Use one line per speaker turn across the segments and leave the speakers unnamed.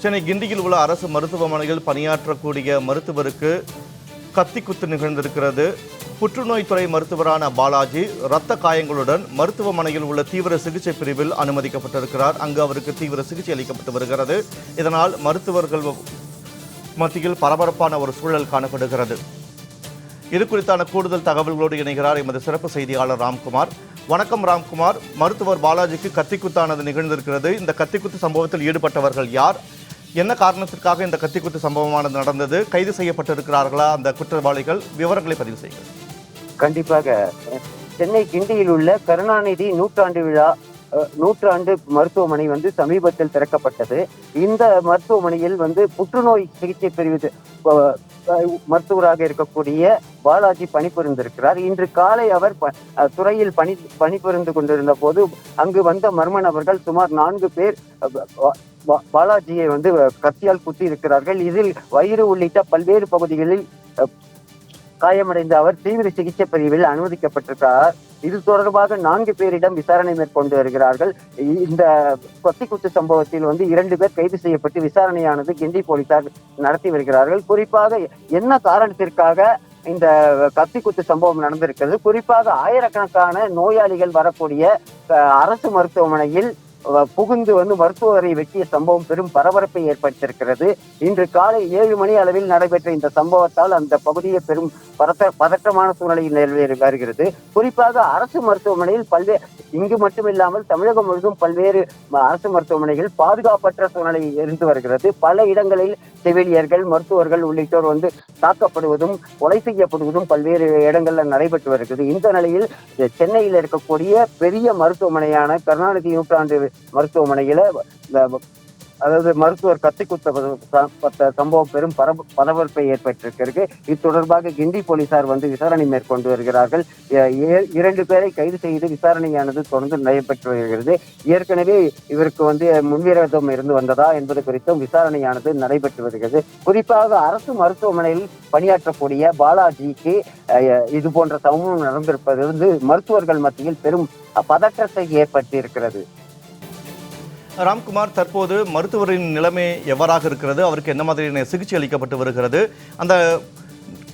சென்னை கிண்டியில் உள்ள அரசு மருத்துவமனையில் பணியாற்றக்கூடிய மருத்துவருக்கு கத்திக்குத்து நிகழ்ந்திருக்கிறது. புற்றுநோய்த்துறை மருத்துவரான பாலாஜி இரத்த காயங்களுடன் மருத்துவமனையில் உள்ள தீவிர சிகிச்சை பிரிவில் அனுமதிக்கப்பட்டிருக்கிறார். அங்கு அவருக்கு தீவிர சிகிச்சை அளிக்கப்பட்டு வருகிறது. இதனால் மருத்துவர்கள் மத்தியில் பரபரப்பான ஒரு சூழல் காணப்படுகிறது. இது குறித்தான கூடுதல் தகவல்களோடு இணைகிறார் எமது சிறப்பு செய்தியாளர் ராம்குமார். வணக்கம் ராம்குமார். மருத்துவர் பாலாஜிக்கு கத்திக்குத்தானது நிகழ்ந்திருக்கிறது. இந்த கத்திக்குத்து சம்பவத்தில் ஈடுபட்டவர்கள் யார்? என்ன காரணத்திற்காக இந்த கத்திக்குத்து சம்பவமானது நடந்தது? கைது செய்யப்பட்டிருக்கிறார்களா அந்த குற்றவாளிகள்? விவரங்களை பதிவு செய்யுங்கள்.
கண்டிப்பாக. சென்னை கிண்டியில் உள்ள கருணாநிதி நூற்றாண்டு மருத்துவமனை சமீபத்தில் திறக்கப்பட்டது. இந்த மருத்துவமனையில் புற்றுநோய் சிகிச்சை பிரிவு மருத்துவராக இருக்கக்கூடிய பாலாஜி பணிபுரிந்திருக்கிறார். இன்று காலை அவர் துறையில் பணிபுரிந்து கொண்டிருந்த போது அங்கு வந்த மர்ம நபர்கள் சுமார் 4 பேர் பாலாஜியை கத்தியால் குத்தி இருக்கிறார்கள். இதில் வயிறு உள்ளிட்ட பல்வேறு பகுதிகளில் காயமடைந்த அவர் தீவிர சிகிச்சை பிரிவில் அனுமதிக்கப்பட்டிருக்கிறார். இது தொடர்பாக 4 பேரிடம் விசாரணை மேற்கொண்டு வருகிறார்கள். இந்த கத்திக்குத்து சம்பவத்தில் 2 பேர் கைது செய்யப்பட்டு விசாரணையானது கிண்டி போலீசார் நடத்தி வருகிறார்கள். குறிப்பாக என்ன காரணத்திற்காக இந்த கத்திக்குத்து சம்பவம் நடந்திருக்கிறது, குறிப்பாக ஆயிரக்கணக்கான நோயாளிகள் வரக்கூடிய அரசு மருத்துவமனையில் புகுந்து மருத்துவரை வெட்டிய சம்பவம் பெரும் பரபரப்பை ஏற்படுத்தியிருக்கிறது. இன்று காலை 7 மணி அளவில் நடைபெற்ற இந்த சம்பவத்தால் அந்த பகுதியை பெரும் பதற்றமான சூழ்நிலையில் நிலவி வருகிறது. குறிப்பாக அரசு மருத்துவமனையில் இங்கு மட்டுமில்லாமல் தமிழகம் முழுவதும் பல்வேறு அரசு மருத்துவமனைகள் பாதுகாப்பற்ற சூழ்நிலை இருந்து வருகிறது. பல இடங்களில் செவிலியர்கள், மருத்துவர்கள் உள்ளிட்டோர் தாக்கப்படுவதும் கொலை செய்யப்படுவதும் பல்வேறு இடங்கள்ல நடைபெற்று வருகிறது. இந்த நிலையில் சென்னையில் இருக்கக்கூடிய பெரிய மருத்துவமனையான கருணாநிதி நூற்றாண்டு மருத்துவமனையில அதாவது மருத்துவர் கத்திக்குத்த சம்பவம் பெரும் பரபரப்பை ஏற்பட்டிருக்கிறது. இது தொடர்பாக கிண்டி போலீசார் விசாரணை மேற்கொண்டு வருகிறார்கள். 2 பேரை கைது செய்து விசாரணையானது தொடர்ந்து நடைபெற்று வருகிறது. ஏற்கனவே இவருக்கு முன்விரோதம் இருந்து வந்ததா என்பது குறித்தும் விசாரணையானது நடைபெற்று வருகிறது. குறிப்பாக அரசு மருத்துவமனையில் பணியாற்றக்கூடிய பாலாஜிக்கு இது போன்ற சம்பவம் நடந்திருப்பது மருத்துவர்கள் மத்தியில் பெரும் பதற்றத்தை ஏற்படுத்தியிருக்கிறது.
ராம்குமார், தற்போது மருத்துவரின் நிலைமை எவ்வாறாக இருக்கிறது? அவருக்கு என்ன மாதிரியான சிகிச்சை அளிக்கப்பட்டு வருகிறது? அந்த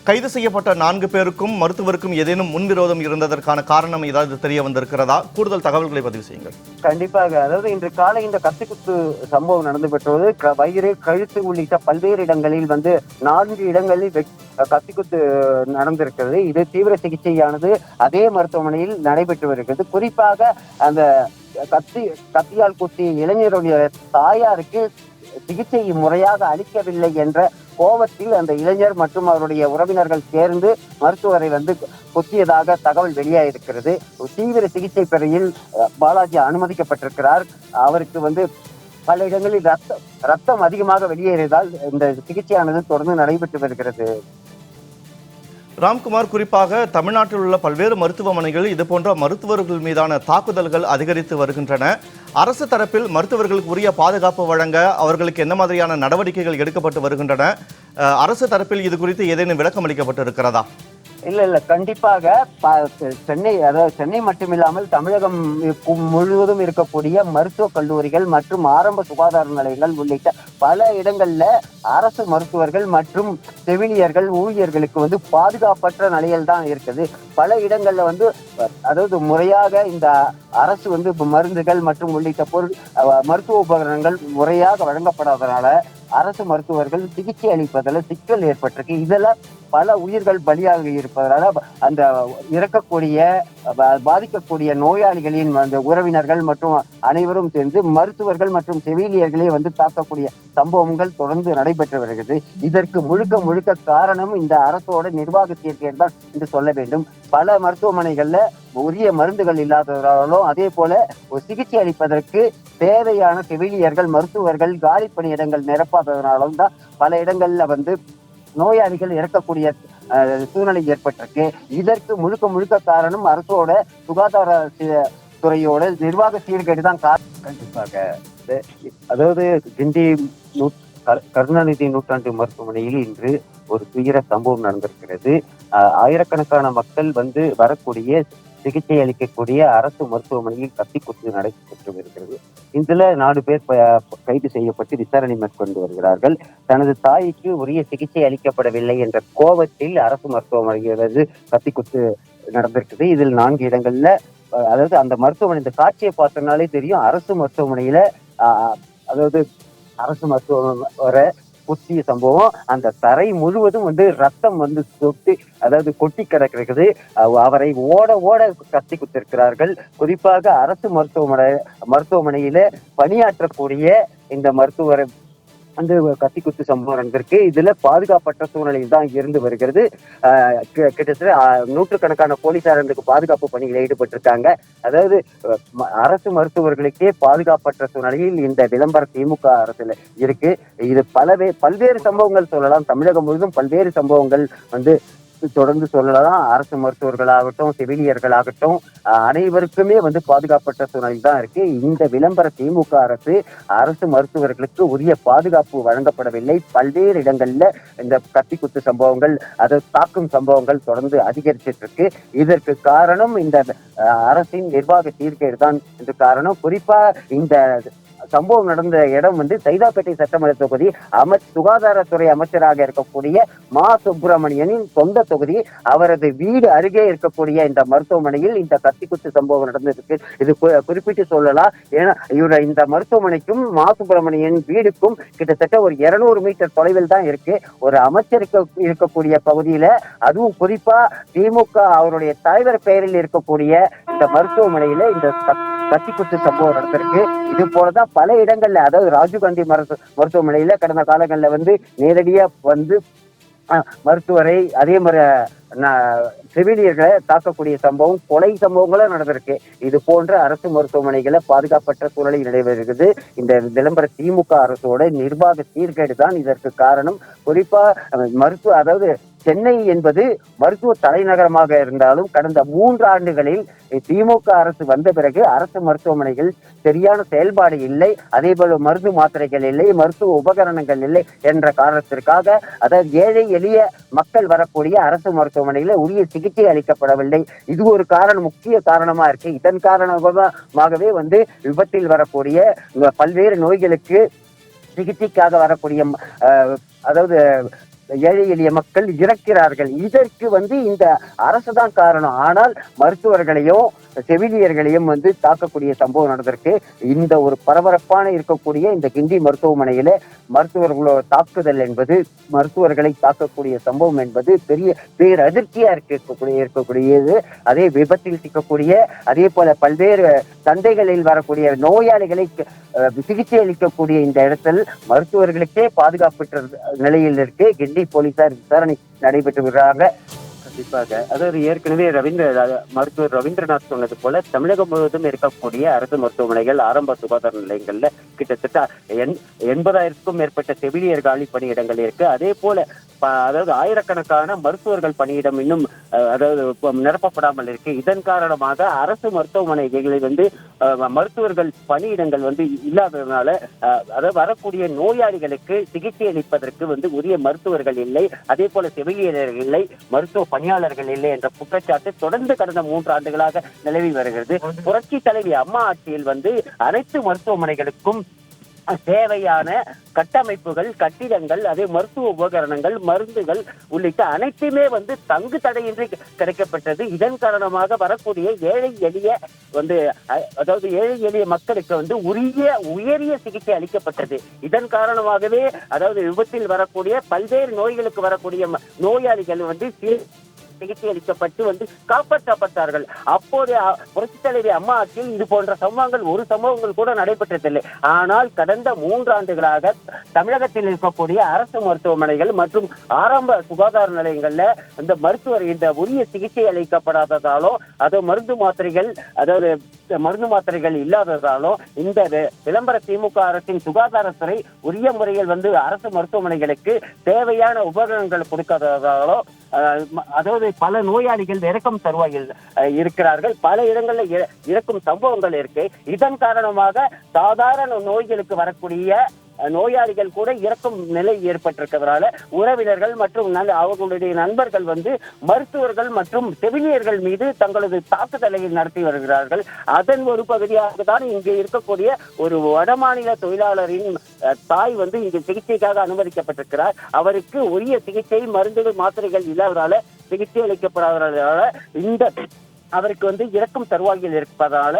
கைது செய்யப்பட்ட 4 பேருக்கும் மருத்துவருக்கும் ஏதேனும் முன்விரோதம் இருந்ததற்கான காரணம் ஏதாவது தெரிய வந்திருக்கிறதா? கூடுதல் தகவல்களை பதிவு செய்யுங்கள்.
கண்டிப்பாக. அதாவது இன்று காலை இந்த கத்திக்குத்து சம்பவம் நடந்து பெற்றுவது வயிறு, கழுத்து உள்ளிட்ட பல்வேறு இடங்களில் 4 இடங்களில் கத்திக்குத்து நடந்திருக்கிறது. இது தீவிர சிகிச்சையானது அதே மருத்துவமனையில் நடைபெற்று வருகிறது. குறிப்பாக அந்த கத்தியால் குத்திய இளைஞருடைய தாயாருக்கு சிகிச்சை முறையாக அளிக்கவில்லை என்ற கோபத்தில் அந்த இளைஞர் மற்றும் அவருடைய உறவினர்கள் சேர்ந்து மருத்துவரை குத்தியதாக தகவல் வெளியாயிருக்கிறது. தீவிர சிகிச்சை பிரிவில் பாலாஜி அனுமதிக்கப்பட்டிருக்கிறார். அவருக்கு பல இடங்களில் ரத்தம் அதிகமாக வெளியேறியதால் இந்த சிகிச்சையானது தொடர்ந்து நடைபெற்று வருகிறது.
ராம்குமார், குறிப்பாக தமிழ்நாட்டில் உள்ள பல்வேறு மருத்துவமனைகள் இது போன்ற மருத்துவர்கள் மீதான தாக்குதல்கள் அதிகரித்து வருகின்றன. அரசு தரப்பில் மருத்துவர்களுக்கு உரிய பாதுகாப்பு வழங்க அவர்களுக்கு என்ன மாதிரியான நடவடிக்கைகள் எடுக்கப்பட்டு வருகின்றன? அரசு தரப்பில் இது குறித்து ஏதேனும் விளக்கம் அளிக்கப்பட்டு இருக்கிறதா?
இல்ல கண்டிப்பாக. சென்னை மட்டுமில்லாமல் தமிழகம் முழுவதும் இருக்கக்கூடிய மருத்துவக் கல்லூரிகள் மற்றும் ஆரம்ப சுகாதார நிலையங்கள் உள்ளிட்ட பல இடங்கள்ல அரசு மருத்துவர்கள் மற்றும் செவிலியர்கள், ஊழியர்களுக்கு பாதுகாப்பற்ற நிலையில் தான் இருக்குது. பல இடங்கள்ல அதாவது முறையாக இந்த அரசு மருந்துகள் மற்றும் உள்ளிட்ட மருத்துவ உபகரணங்கள் முறையாக வழங்கப்படாதனால அரசு மருத்துவர்கள் சிகிச்சை அளிப்பதில் சிக்கல் ஏற்பட்டிருக்கு. இதெல்லாம் பல உயிர்கள் பலியாக இருப்பதனால அந்த இறக்கக்கூடிய பாதிக்கக்கூடிய நோயாளிகளின் உறவினர்கள் மற்றும் அனைவரும் சேர்ந்து மருத்துவர்கள் மற்றும் செவிலியர்களே தாக்கக்கூடிய சம்பவங்கள் தொடர்ந்து நடைபெற்று வருகிறது. இதற்கு முழுக்க காரணம் இந்த அரசோட நிர்வாக சீர்கேடு தான் என்று சொல்ல வேண்டும். பல மருத்துவமனைகள்ல உரிய மருந்துகள் இல்லாதவர்களாலும் அதே போல சிகிச்சை அளிப்பதற்கு தேவையான செவிலியர்கள், மருத்துவர்கள் காலி பணியிடங்கள் நிரப்பாததனாலும் தான் பல இடங்கள்ல நோயாளிகள் இறக்கக்கூடிய சூழ்நிலை ஏற்பட்டிருக்கு. இதற்கு முழுக்க காரணம் அரசோட சுகாதார துறையோட நிர்வாக சீர்கேடு தான் காரணம். கண்டிப்பாக. அதாவது கிண்டி கருணாநிதி நூற்றாண்டு மருத்துவமனையில் இன்று ஒரு துயர சம்பவம் நடந்திருக்கிறது. ஆயிரக்கணக்கான மக்கள் வரக்கூடிய சிகிச்சை அளிக்கக்கூடிய அரசு மருத்துவமனையில் கத்திக்குத்து நடைபெற்று வருகிறது. இதுல 4 பேர் கைது செய்யப்பட்டு விசாரணை மேற்கொண்டு வருகிறார்கள். தனது தாய்க்கு உரிய சிகிச்சை அளிக்கப்படவில்லை என்ற கோபத்தில் அரசு மருத்துவமனையில் கத்திக்குத்து நடந்திருக்குது. இதில் 4 இடங்கள்ல அதாவது அந்த மருத்துவமனை, இந்த காட்சியை பார்த்தோம்னாலே தெரியும், அரசு மருத்துவமனையில அதாவது அரசு மருத்துவமனை குத்திய சம்பவம். அந்த தரை முழுவதும் ரத்தம் சொட்டு, அதாவது கொட்டி கிடக்கிறது. அவரை ஓட ஓட கத்தி குத்திருக்கிறார்கள். குறிப்பாக அரசு மருத்துவமனையில பணியாற்றக்கூடிய இந்த மருத்துவர் கத்தி குத்து சம்பவம் நடந்திருக்கு. இதுல பாதுகாப்பற்ற சூழ்நிலையில் தான் இருந்து வருகிறது. கிட்டத்தட்ட 100கணக்கான போலீசார் அதுக்கு பாதுகாப்பு பணியில் ஈடுபட்டிருக்காங்க. அதாவது அரசு மருத்துவர்களுக்கே பாதுகாப்பற்ற சூழ்நிலையில் இந்த விளம்பர திமுக அரசுல இருக்கு. இது பல்வேறு சம்பவங்கள் சொல்லலாம். தமிழகம் முழுவதும் பல்வேறு சம்பவங்கள் தொடர்ந்து சொல்லலாம். அரசு மருத்துவர்களாகட்டும், செவிலியர்களாகட்டும், அனைவருக்குமே பாதுகாப்பற்ற சூழ்நிலை தான் இருக்கு. இந்த விளம்பர திமுக அரசு மருத்துவர்களுக்கு உரிய பாதுகாப்பு வழங்கப்படவில்லை. பல்வேறு இடங்கள்ல இந்த கத்திக்குத்து சம்பவங்கள், அதாவது தாக்கும் சம்பவங்கள் தொடர்ந்து அதிகரிச்சிட்டு இருக்கு. இதற்கு காரணம் இந்த அரசின் நிர்வாக சீர்கேடு தான் என்று காரணம். குறிப்பா இந்த சம்பவம் நடந்த இடம் சைதாப்பேட்டை சட்டமன்ற தொகுதி சுகாதாரத்துறை அமைச்சராக இருக்கக்கூடிய மா சுப்பிரமணியனின் சொந்த தொகுதி. அவரது வீடு அருகே இருக்கக்கூடிய இந்த மருத்துவமனையில் இந்த கத்திக்குத்து சம்பவம் நடந்திருக்கு. இது குறிப்பிட்டு சொல்லலாம். ஏன்னா இந்த மருத்துவமனைக்கும் மா சுப்பிரமணியன் வீடுக்கும் கிட்டத்தட்ட ஒரு 200 மீட்டர் தொலைவில் தான் இருக்கு. ஒரு அமைச்சருக்கு இருக்கக்கூடிய பகுதியில, அதுவும் குறிப்பா திமுக அவருடைய தலைவர் பெயரில் இருக்கக்கூடிய இந்த மருத்துவமனையில இந்த கத்திக்குத்து சம்பவம் நடந்திருக்கு. இது போலதான் பல இடங்கள்ல, அதாவது ராஜீவ்காந்தி மருத்துவமனையில கடந்த காலங்கள்ல நேரடியா மருத்துவரை, அதே மாதிரி செவிலியர்களை தாக்கக்கூடிய சம்பவம், கொலை சம்பவங்களும் நடந்திருக்கு. இது போன்ற அரசு மருத்துவமனைகளை பாதுகாப்பற்ற சூழலில் நடைபெறுகிறது. இந்த விளம்பர திமுக அரசோட நிர்வாக சீர்கேடு தான் இதற்கு காரணம். குறிப்பா அதாவது சென்னை என்பது மருத்துவ தலைநகரமாக இருந்தாலும் கடந்த 3 ஆண்டுகளில் திமுக அரசு வந்த பிறகு அரசு மருத்துவமனைகள் சரியான செயல்பாடு இல்லை. அதே போல மருந்து மாத்திரைகள் இல்லை, மருத்துவ உபகரணங்கள் இல்லை என்ற காரணத்திற்காக, அதாவது ஏழை எளிய மக்கள் வரக்கூடிய அரசு மருத்துவமனையில உரிய சிகிச்சை அளிக்கப்படவில்லை. இது ஒரு காரணம், முக்கிய காரணமா இருக்கு. இதன் காரணமாகவே விபத்தில் வரக்கூடிய பல்வேறு நோய்களுக்கு சிகிச்சைக்காக வரக்கூடிய அதாவது ஏழை எளிய மக்கள் இறக்கிறார்கள். இதற்கு இந்த அரசுதான் காரணம். ஆனால் மருத்துவர்களையும் செவிலியர்களையும் தாக்கக்கூடிய சம்பவம் நடந்திருக்கு. இந்த ஒரு பரபரப்பான இருக்கக்கூடிய இந்த கிண்டி மருத்துவமனையில மருத்துவர்களோட தாக்குதல் என்பது, மருத்துவர்களை தாக்கக்கூடிய சம்பவம் என்பது பெரிய பேரதிர்ச்சியா இருக்கக்கூடியது. அதே விபத்தில் சிக்கக்கூடிய, அதே போல பல்வேறு சந்தைகளில் வரக்கூடிய நோயாளிகளை சிகிச்சை அளிக்கக்கூடிய இந்த இடத்தில் மருத்துவர்களுக்கே பாதுகாப்பற்ற நிலையில் இருக்கு. கிண்டி போலீசார் விசாரணை நடைபெற்று வருகிறாங்க. கண்டிப்பாக, அதாவது ஏற்கனவே மருத்துவர் ரவீந்திரநாத் சொன்னது போல தமிழகம் முழுவதும் இருக்கக்கூடிய அரசு மருத்துவமனைகள், ஆரம்ப சுகாதார நிலையங்கள்ல கிட்டத்தட்ட 80,000க்கும் மேற்பட்ட செவிலியர் காலி பணியிடங்கள் இருக்கு. அதே போல அதாவது ஆயிரக்கணக்கான மருத்துவர்கள் பணியிடம் இன்னும் அதாவது நிரப்பப்படாமல் இருக்கு. இதன் காரணமாக அரசு மருத்துவமனைகளில் மருத்துவர்கள் பணியிடங்கள் இல்லாததுனால, அதாவது வரக்கூடிய நோயாளிகளுக்கு சிகிச்சை அளிப்பதற்கு உரிய மருத்துவர்கள் இல்லை, அதே போல செவிலியர்கள் இல்லை, மருத்துவ பணியாளர்கள் இல்லை என்ற குற்றச்சாட்டு தொடர்ந்து கடந்த 3 ஆண்டுகளாக நிலவி வருகிறது. புரட்சி தலைவி அம்மா ஆட்சியில் அனைத்து மருத்துவமனைகளுக்கும் தேவையான கட்டமைப்புகள், கட்டிடங்கள், அதே மருத்துவ உபகரணங்கள், மருந்துகள் உள்ளிட்ட அனைத்துமே தங்கு தடையின்றி கிடைக்கப்பட்டது. இதன் காரணமாக வரக்கூடிய ஏழை எளிய அதாவது ஏழை எளிய மக்களுக்கு உயரிய சிகிச்சை அளிக்கப்பட்டது. இதன் காரணமாகவே அதாவது விபத்தில் வரக்கூடிய பல்வேறு நோய்களுக்கு வரக்கூடிய நோயாளிகள் சிகிச்சை அளிக்கப்பட்டு காப்பாற்றப்பட்டார்கள். அப்போது புரட்சி தலைவி அம்மா ஆட்சியில் இது போன்ற ஒரு சம்பவங்கள் கூட நடைபெற்றதில்லை. ஆனால் கடந்த 3 ஆண்டுகளாக தமிழகத்தில் இருக்கக்கூடிய அரசு மருத்துவமனைகள் மற்றும் ஆரம்ப சுகாதார நிலையங்கள்ல இந்த உரிய சிகிச்சை அளிக்கப்படாததாலோ, அது மருந்து மாத்திரைகள் இல்லாததாலோ, இந்த விளம்பர திமுக அரசின் சுகாதாரத்துறை உரிய முறையில் அரசு மருத்துவமனைகளுக்கு தேவையான உபகரணங்கள் கொடுக்காததாலோ, அதாவது பல நோயாளிகள் இறக்கும் தருவாயில் இருக்கிறார்கள். பல இடங்களில் இறக்கும் சம்பவங்கள் இருக்கு. இதன் காரணமாக சாதாரண நோய்களுக்கு வரக்கூடிய நோயாளிகள் கூட இறக்கும் நிலை ஏற்பட்டிருக்கிறதுனால உறவினர்கள் மற்றும் அவர்களுடைய நண்பர்கள் வந்து மருத்துவர்கள் மற்றும் செவிலியர்கள் மீது தங்களது தாக்குதலை நடத்தி வருகிறார்கள். அதன் ஒரு பகுதியாக தான் இங்கு இருக்கக்கூடிய ஒரு வடமாநில தொழிலாளரின் தாய் வந்து இங்கு சிகிச்சைக்காக அனுமதிக்கப்பட்டிருக்கிறார். அவருக்கு உரிய சிகிச்சை மருந்துகள் மாத்திரைகள் இல்லாததால சிகிச்சை அளிக்கப்படாததால அவருக்கு வந்து இறக்கும் தருவாயில் இருப்பதால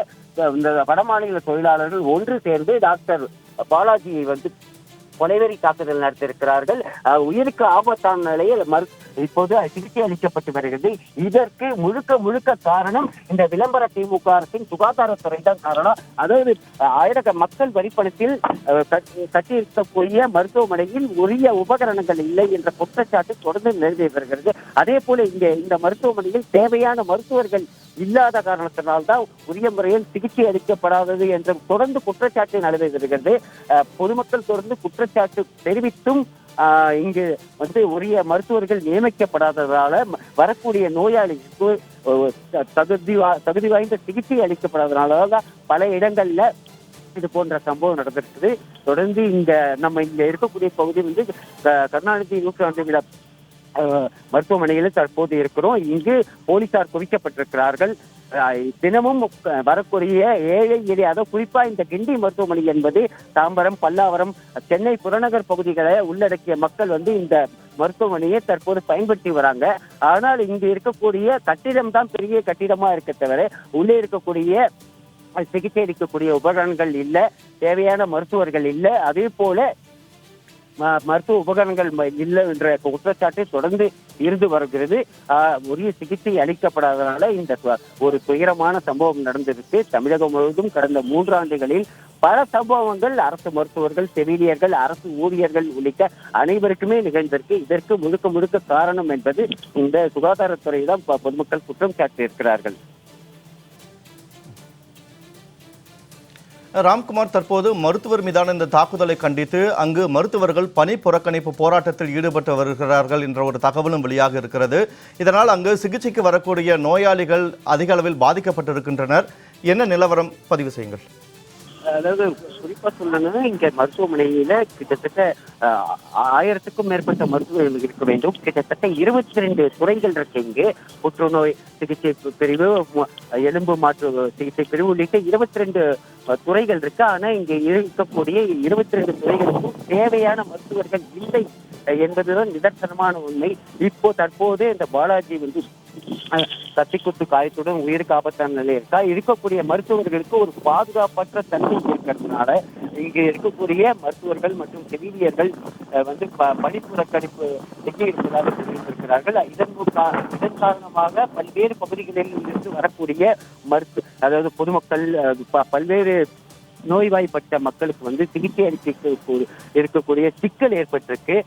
இந்த வடமாநில தொழிலாளர்கள் ஒன்று சேர்ந்து டாக்டர் பாலாஜியை வந்து கொலைவெறி தாக்குதல் நடத்தியிருக்கிறார்கள். உயிருக்கு ஆபத்தான நிலையில் இப்போது சிகிச்சை அளிக்கப்பட்டு வருகிறது. இதற்கு முழுக்க காரணம் இந்த விளம்பர திமுக அரசின் சுகாதாரத்துறை தான் காரணம். அதாவது மக்கள் வரிப்பணத்தில் கட்டியிருக்கக்கூடிய மருத்துவமனையில் உரிய உபகரணங்கள் இல்லை என்ற குற்றச்சாட்டு தொடர்ந்து நிலவி வருகிறது. அதே போல இந்த மருத்துவமனையில் தேவையான மருத்துவர்கள் இல்லாத காரணத்தினால்தான் உரிய முறையில் சிகிச்சை அளிக்கப்படாதது என்று தொடர்ந்து குற்றச்சாட்டு நிலவி வருகிறது. பொதுமக்கள் தொடர்ந்து குற்றச்சாட்டு தெரிவித்தும் இங்கு வந்து உரிய மருத்துவர்கள் நியமிக்கப்படாததால வரக்கூடிய நோயாளிக்கு தகுதி வாய்ந்த சிகிச்சை அளிக்கப்படாததுனாலதான் பல இடங்கள்ல இது போன்ற சம்பவம் நடந்திருக்குது. தொடர்ந்து நம்ம இங்க இருக்கக்கூடிய பகுதி வந்து கருணாநிதி 100ஆண்டு விழா மருத்துவமனையில் தற்போது இருக்கிறோம். இங்கு போலீசார் குவிக்கப்பட்டிருக்கிறார்கள். தினமும் வரக்கூடிய ஏழை எளிய குறிப்பா இந்த கிண்டி மருத்துவமனை என்பது தாம்பரம், பல்லாவரம், சென்னை புறநகர் பகுதிகளை உள்ளடக்கிய மக்கள் வந்து இந்த மருத்துவமனையை தற்போது பயன்படுத்தி வராங்க. ஆனால் இங்கு இருக்கக்கூடிய கட்டிடம் தான் பெரிய கட்டிடமா இருக்க தவிர உள்ளே இருக்கக்கூடிய சிகிச்சை அளிக்கக்கூடிய உபகரணங்கள் இல்லை, தேவையான மருத்துவர்கள் இல்லை, அதே போல மருத்துவ உபகரணங்கள் இல்லை என்ற குற்றச்சாட்டு தொடர்ந்து இருந்து வருகிறது. உரிய சிகிச்சை அளிக்கப்படாதனால இந்த ஒரு துயரமான சம்பவம் நடந்திருக்கு. தமிழகம் முழுவதும் கடந்த 3 ஆண்டுகளில் பல சம்பவங்கள் அரசு மருத்துவர்கள், செவிலியர்கள், அரசு ஊழியர்கள் உள்ளிட்ட அனைவருக்குமே நிகழ்ந்திருக்கு. இதற்கு முழுக்க காரணம் என்பது இந்த சுகாதாரத்துறை தான் பொதுமக்கள் குற்றம் சாட்டியிருக்கிறார்கள்.
ராம்குமார், தற்போது மருத்துவர் மீதான இந்த தாக்குதலை கண்டித்து அங்கு மருத்துவர்கள் பணி புறக்கணிப்பு போராட்டத்தில் ஈடுபட்டு வருகிறார்கள் என்ற ஒரு தகவலும் வெளியாக இருக்கிறது. இதனால் அங்கு சிகிச்சைக்கு வரக்கூடிய நோயாளிகள் அதிக அளவில் பாதிக்கப்பட்டிருக்கின்றனர். என்ன நிலவரம் பதிவு செய்யுங்கள்.
அதாவது குறிப்பா சொல்லணும்னா இங்க மருத்துவமனையில கிட்டத்தட்ட 1000க்கும் மேற்பட்ட மருத்துவர்கள் இருக்க வேண்டும். கிட்டத்தட்ட 22 துறைகள் இருக்கு. இங்கு புற்றுநோய் சிகிச்சை பிரிவு, எலும்பு மாற்று சிகிச்சை பிரிவு உள்ளிட்ட 22 துறைகள் இருக்கு. ஆனா இங்க இருக்கக்கூடிய 22 துறைகளுக்கும் தேவையான மருத்துவர்கள் இல்லை என்பதுதான் நிதர்சனமான உண்மை. தற்போது இந்த பாலாஜி வந்து கத்திக்குத்து காயத்துடன் உயிருக்கு ஆபத்தான நிலை இருக்கக்கூடிய மருத்துவர்களுக்கு ஒரு பாதுகாப்பற்ற தன்மை இருக்கிறதுனால இங்கு இருக்கக்கூடிய மருத்துவர்கள் மற்றும் செவிலியர்கள் வந்து பணிப்புறக்கணிப்பு இருப்பதாக தெரிவித்திருக்கிறார்கள். இதன் காரணமாக பல்வேறு பகுதிகளில் இருந்து வரக்கூடிய அதாவது பொதுமக்கள் பல்வேறு நோய்வாய்ப்பட்ட மக்களுக்கு வந்து சிகிச்சை அளிக்க இருக்கக்கூடிய சிக்கல் ஏற்பட்டிருக்கு.